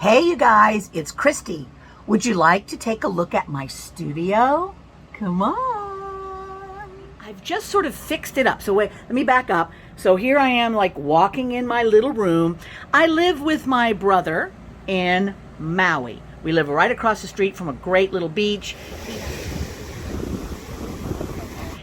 Hey you guys, it's Christy. Would you like to take a look at my studio? Come on. I've just sort of fixed it up. So wait, let me back up. So here I am like walking in my little room. I live with my brother in Maui. We live right across the street from a great little beach.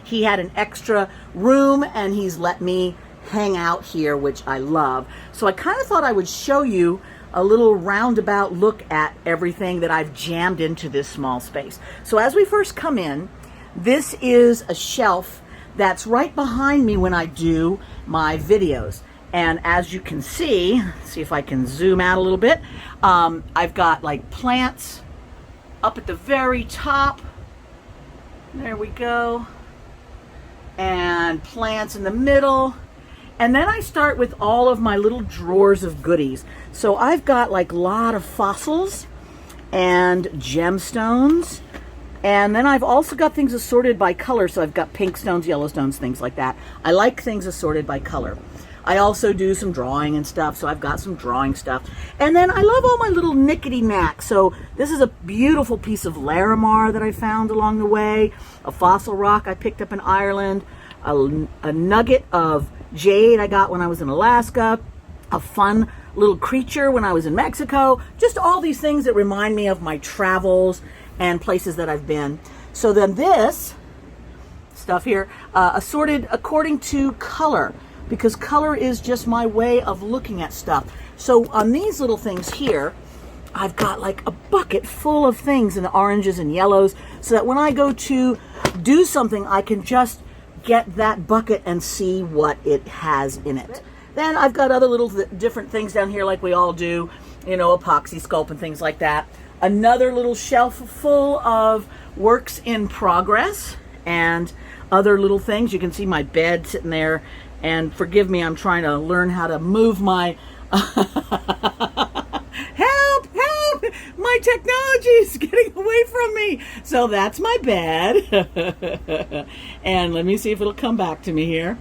He had an extra room and he's let me hang out here, which I love. So I kind of thought I would show you a little roundabout look at everything that I've jammed into this small space. So as we first come in, this is a shelf that's right behind me when I do my videos. And as you can see if I can zoom out a little bit, I've got like plants up at the very top. There we go. And plants in the middle. And then I start with all of my little drawers of goodies. So I've got like a lot of fossils and gemstones. And then I've also got things assorted by color. So I've got pink stones, yellow stones, things like that. I like things assorted by color. I also do some drawing and stuff. So I've got some drawing stuff. And then I love all my little knickety-knacks. So this is a beautiful piece of Larimar that I found along the way. A fossil rock I picked up in Ireland. A nugget of jade I got when I was in Alaska, a fun little creature when I was in Mexico, just all these things that remind me of my travels and places that I've been. So then this stuff here, assorted according to color, because color is just my way of looking at stuff. So on these little things here, I've got like a bucket full of things in the oranges and yellows, so that when I go to do something, I can just get that bucket and see what it has in it. Then I've got other little different things down here like we all do, you know, epoxy sculpt and things like that. Another little shelf full of works in progress and other little things. You can see my bed sitting there, and forgive me, I'm trying to learn how to move my help, my technology is getting away from me. So that's my bed. And let me see if it'll come back to me here.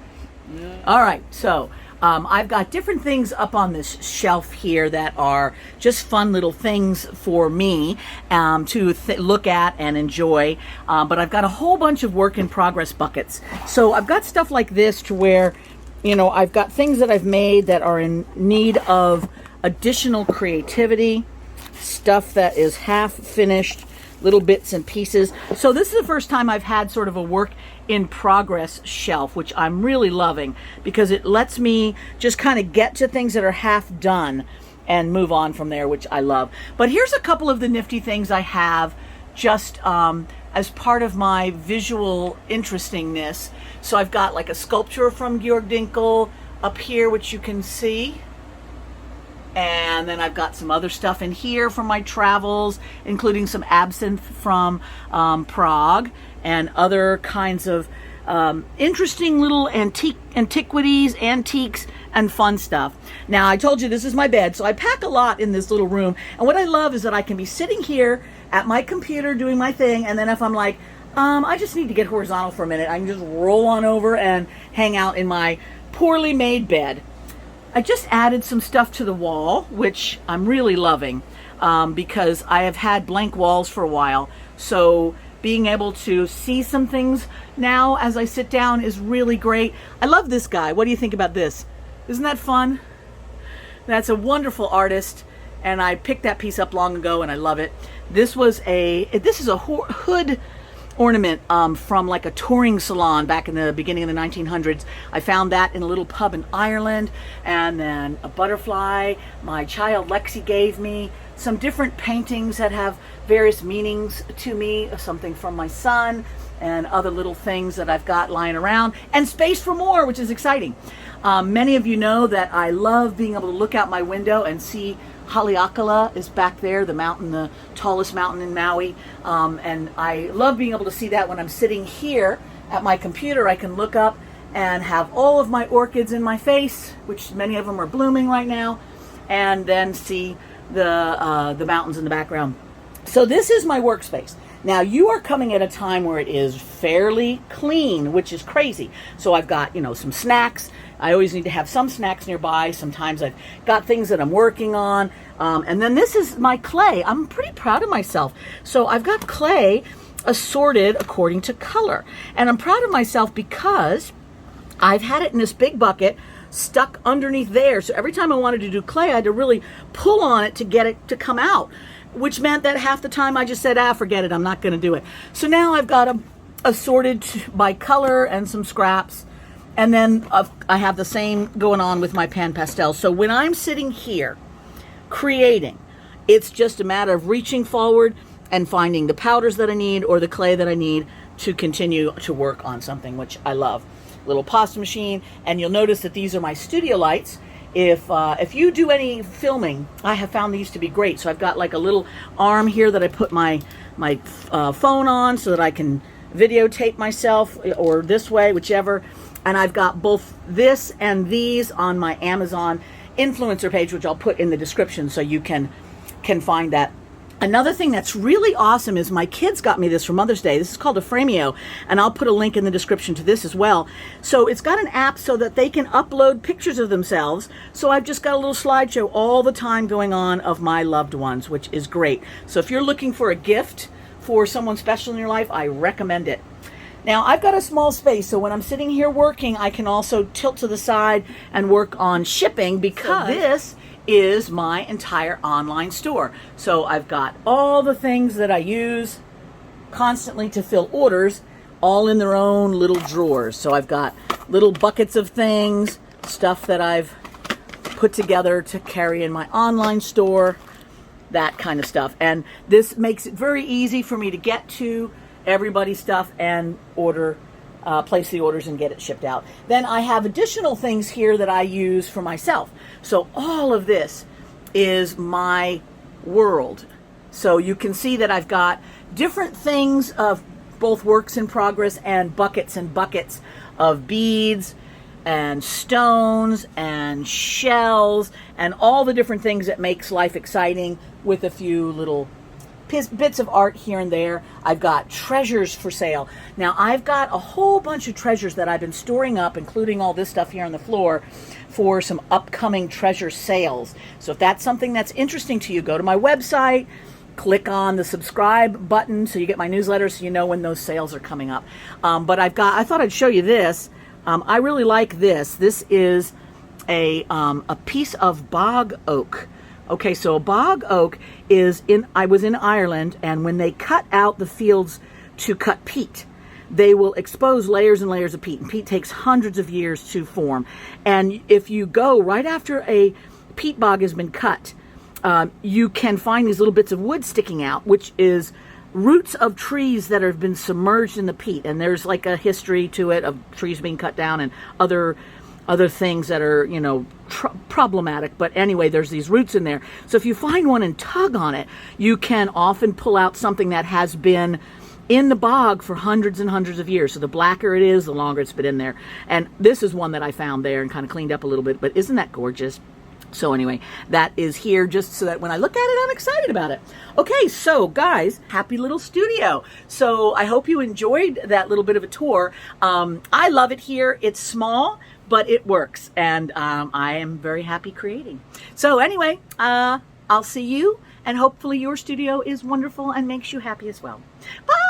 All right, so I've got different things up on this shelf here that are just fun little things for me to look at and enjoy. But I've got a whole bunch of work in progress buckets. So I've got stuff like this to where, you know, I've got things that I've made that are in need of additional creativity, stuff that is half finished, little bits and pieces. So this is the first time I've had sort of a work in progress shelf, which I'm really loving because it lets me just kind of get to things that are half done and move on from there, which I love. But here's a couple of the nifty things I have just as part of my visual interestingness. So I've got like a sculpture from Georg Dinkel up here, which you can see. And then I've got some other stuff in here from my travels, including some absinthe from Prague and other kinds of interesting little antiquities, antiques, and fun stuff. Now, I told you this is my bed, so I pack a lot in this little room. And what I love is that I can be sitting here at my computer doing my thing, and then if I'm like, I just need to get horizontal for a minute, I can just roll on over and hang out in my poorly made bed. I just added some stuff to the wall, which I'm really loving because I have had blank walls for a while. So being able to see some things now as I sit down is really great. I love this guy. What do you think about this? Isn't that fun? That's a wonderful artist, and I picked that piece up long ago, and I love it. This is a hood ornament from like a touring salon back in the beginning of the 1900s. I found that in a little pub in Ireland. And then a butterfly my child Lexi gave me, some different paintings that have various meanings to me, something from my son, and other little things that I've got lying around, and space for more, which is exciting. Many of you know that I love being able to look out my window and see Haleakala is back there, the mountain, the tallest mountain in Maui. And I love being able to see that when I'm sitting here at my computer. I can look up and have all of my orchids in my face, which many of them are blooming right now, and then see the mountains in the background. So this is my workspace. Now you are coming at a time where it is fairly clean, which is crazy. So I've got, you know, some snacks I always need to have some snacks nearby. Sometimes I've got things that I'm working on. And then this is my clay. I'm pretty proud of myself. So I've got clay assorted according to color. And I'm proud of myself because I've had it in this big bucket stuck underneath there. So every time I wanted to do clay, I had to really pull on it to get it to come out, which meant that half the time I just said, forget it, I'm not going to do it. So now I've got them assorted by color and some scraps. And then I have the same going on with my pan pastel. So when I'm sitting here creating, it's just a matter of reaching forward and finding the powders that I need or the clay that I need to continue to work on something, which I love. Little pasta machine, and you'll notice that these are my studio lights. If you do any filming, I have found these to be great. So I've got like a little arm here that I put my phone on so that I can videotape myself, or this way, whichever. And I've got both this and these on my Amazon influencer page, which I'll put in the description so you can find that. Another thing that's really awesome is my kids got me this for Mother's Day. This is called a Frameo, and I'll put a link in the description to this as well. So it's got an app so that they can upload pictures of themselves. So I've just got a little slideshow all the time going on of my loved ones, which is great. So if you're looking for a gift for someone special in your life, I recommend it. Now, I've got a small space, so when I'm sitting here working, I can also tilt to the side and work on shipping, because this is my entire online store. So I've got all the things that I use constantly to fill orders, all in their own little drawers. So I've got little buckets of things, stuff that I've put together to carry in my online store, that kind of stuff. And this makes it very easy for me to get to everybody's stuff and place the orders and get it shipped out. Then I have additional things here that I use for myself. So all of this is my world. So you can see that I've got different things of both works in progress and buckets of beads and stones and shells and all the different things that makes life exciting, with a few little bits of art here and there. I've got treasures for sale. Now I've got a whole bunch of treasures that I've been storing up, including all this stuff here on the floor, for some upcoming treasure sales. So if that's something that's interesting to you, go to my website, click on the subscribe button so you get my newsletter so you know when those sales are coming up. But I thought I'd show you this. I really like this. This is a piece of bog oak. Okay, so a bog oak I was in Ireland, and when they cut out the fields to cut peat, they will expose layers and layers of peat, and peat takes hundreds of years to form. And if you go right after a peat bog has been cut, you can find these little bits of wood sticking out, which is roots of trees that have been submerged in the peat. And there's like a history to it of trees being cut down and other things that are, problematic. But anyway, there's these roots in there. So if you find one and tug on it, you can often pull out something that has been in the bog for hundreds and hundreds of years. So the blacker it is, the longer it's been in there. And this is one that I found there and kind of cleaned up a little bit. But isn't that gorgeous? So anyway, that is here just so that when I look at it, I'm excited about it. Okay, so guys, happy little studio. So I hope you enjoyed that little bit of a tour. I love it here. It's small, but it works, and I am very happy creating. So anyway, I'll see you, and hopefully your studio is wonderful and makes you happy as well. Bye!